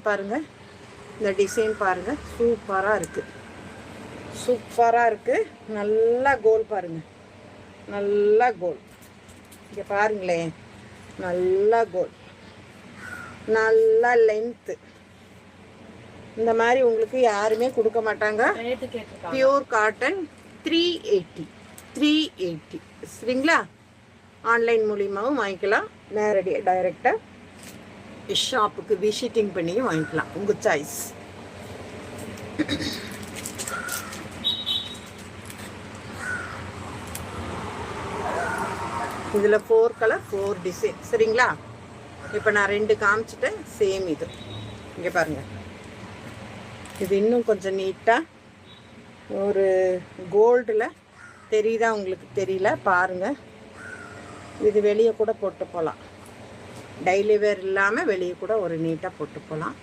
பாருங்கள், இந்த டிசைன் பாருங்கள், சூப்பராக இருக்குது, சூப்பராக இருக்குது. நல்லா கோல் பாருங்கள், நல்லா கோல். இங்கே பாருங்களேன், நல்லா கோல், நல்லா லென்த்து. இந்த மாதிரி உங்களுக்கு யாருமே கொடுக்க மாட்டாங்க. பியூர் காட்டன் 380 சரிங்களா? ஆன்லைன் மூலியமாகவும் வாங்கிக்கலாம், நேரடியாக டைரெக்டாக ஷாப்புக்கு விசிட்டிங் பண்ணியும் வாங்கிக்கலாம், உங்கள் சாய்ஸ். இதில் 4 கலர் 4 டிசைன் சரிங்களா? இப்போ நான் 2 காமிச்சிட்டேன், சேம் இது. இங்கே பாருங்கள், இது இன்னும் கொஞ்சம் நீட்டாக ஒரு கோல்டில் தெரியுதா உங்களுக்கு? தெரியல பாருங்கள். இது வெளியே கூட போட்டு போகலாம், டெய்லி வேர் இல்லாமல் வெளியே கூட ஒரு நீட்டாக போட்டு போகலாம்.